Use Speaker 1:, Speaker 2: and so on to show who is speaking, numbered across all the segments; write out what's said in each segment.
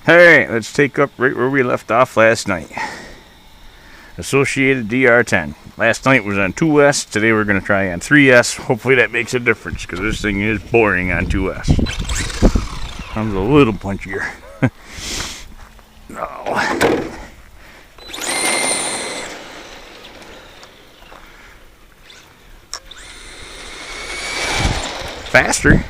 Speaker 1: Alright, let's take up right where we left off last night. Associated DR10. Last night was on 2S, today we're going to try on 3S. Hopefully that makes a difference, because this thing is boring on 2S. Comes a little punchier. Oh. Faster.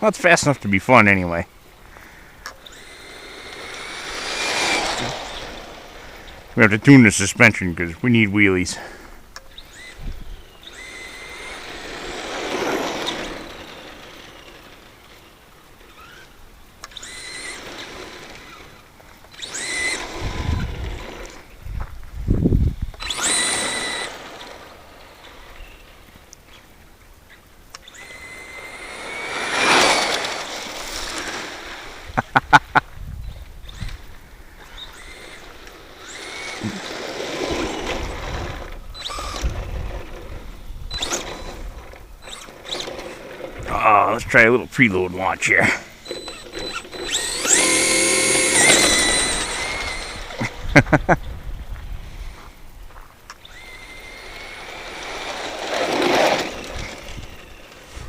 Speaker 1: Well, it's fast enough to be fun anyway. We have to tune the suspension because we need wheelies. Oh, let's try a little preload launch here.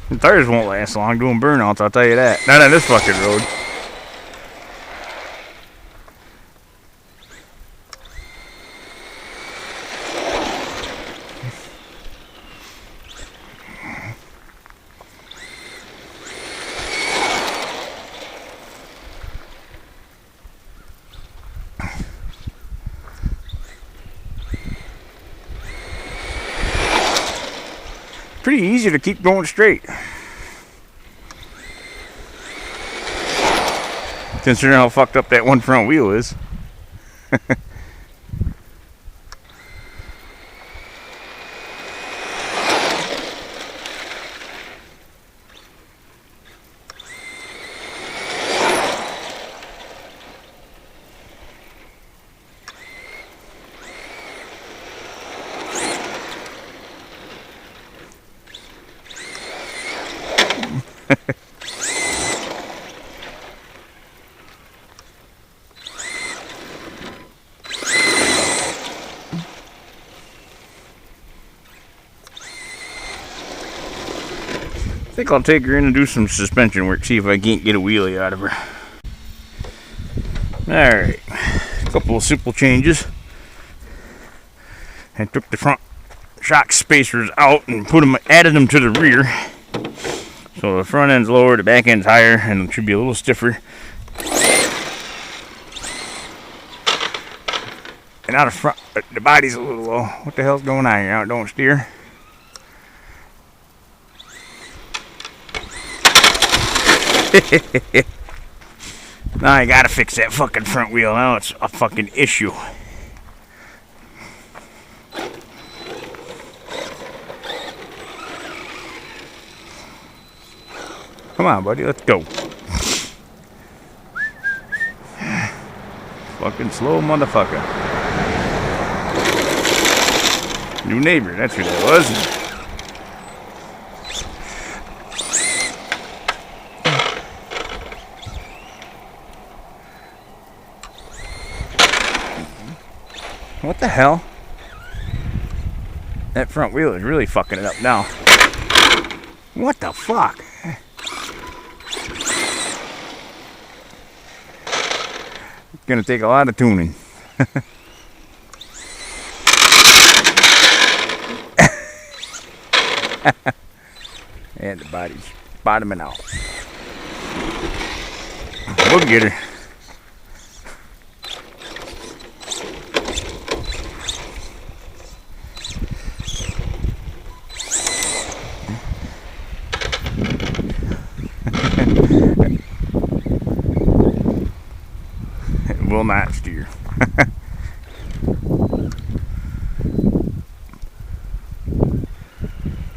Speaker 1: The tires won't last long doing burnouts, I'll tell you that. Not on this fucking road. Pretty easy to keep going straight, considering how fucked up that one front wheel is. I think I'll take her in and do some suspension work, see if I can't get a wheelie out of her. Alright, a couple of simple changes. I took the front shock spacers out and added them to the rear. So the front end's lower, the back end's higher, and it should be a little stiffer. And out of front, the body's a little low. What the hell's going on here? Now it don't steer. Now I gotta fix that fucking front wheel. Now it's a fucking issue. Come on, buddy, let's go. Fucking slow motherfucker. New neighbor, that's who that was. What the hell? That front wheel is really fucking it up now. What the fuck? It's gonna take a lot of tuning. And the body's bottoming out. We'll get her. Will not steer.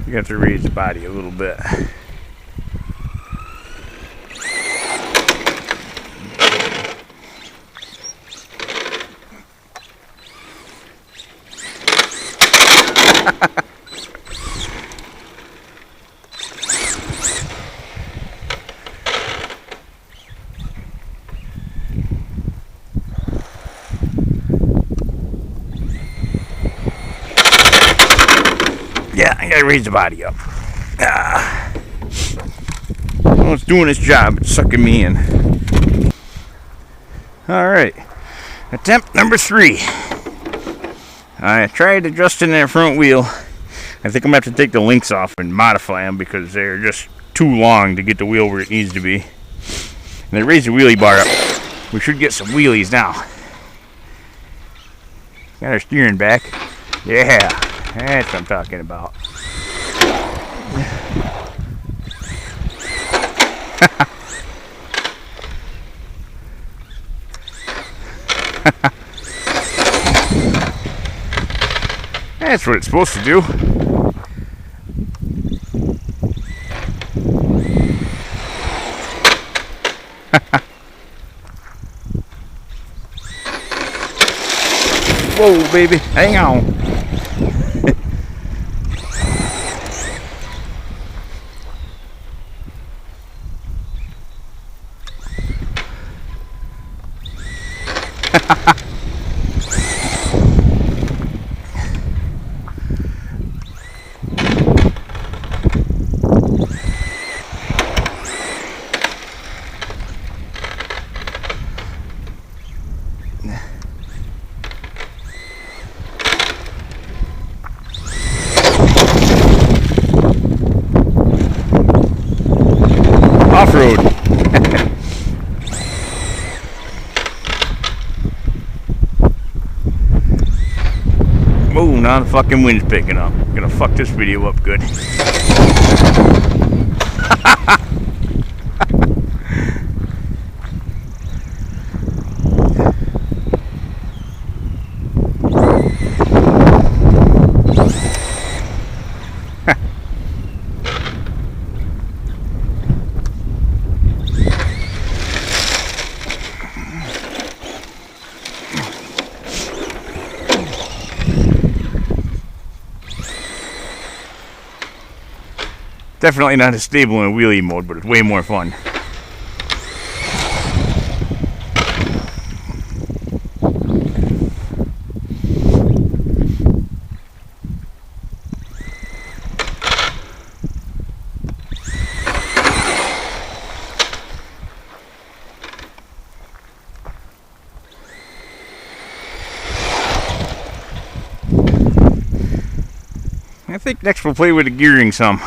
Speaker 1: You have to raise the body a little bit. raise the body up. Well, it's doing its job. It's sucking me in. Alright. Attempt number 3. I tried adjusting that front wheel. I think I'm going to have to take the links off and modify them because they're just too long to get the wheel where it needs to be. And I raised the wheelie bar up. We should get some wheelies now. Got our steering back. Yeah, that's what I'm talking about. That's what it's supposed to do. Whoa, baby, hang on. Off-road. Oh, now the fucking wind's picking up. I'm gonna fuck this video up good. Definitely not as stable in wheelie mode, but it's way more fun. I think next we'll play with the gearing some.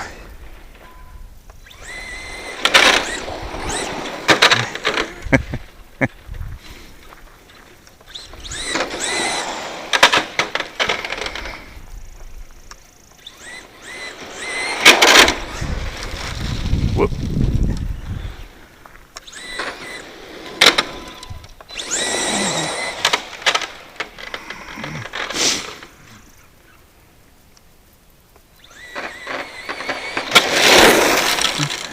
Speaker 1: Whoop.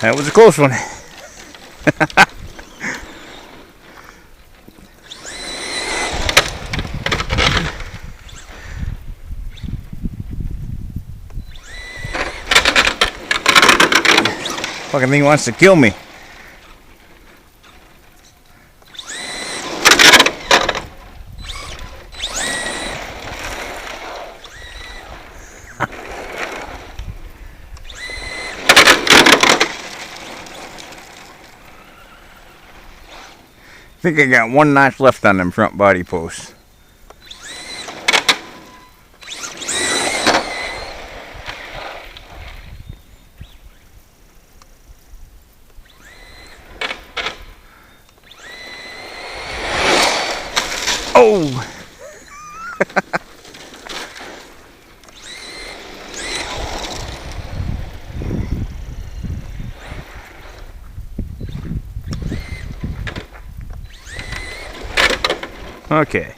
Speaker 1: That was a close one. Fucking thing wants to kill me. I think I got one notch left on them front body posts. Oh! Okay.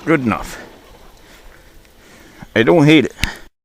Speaker 1: Good enough. I don't hate it.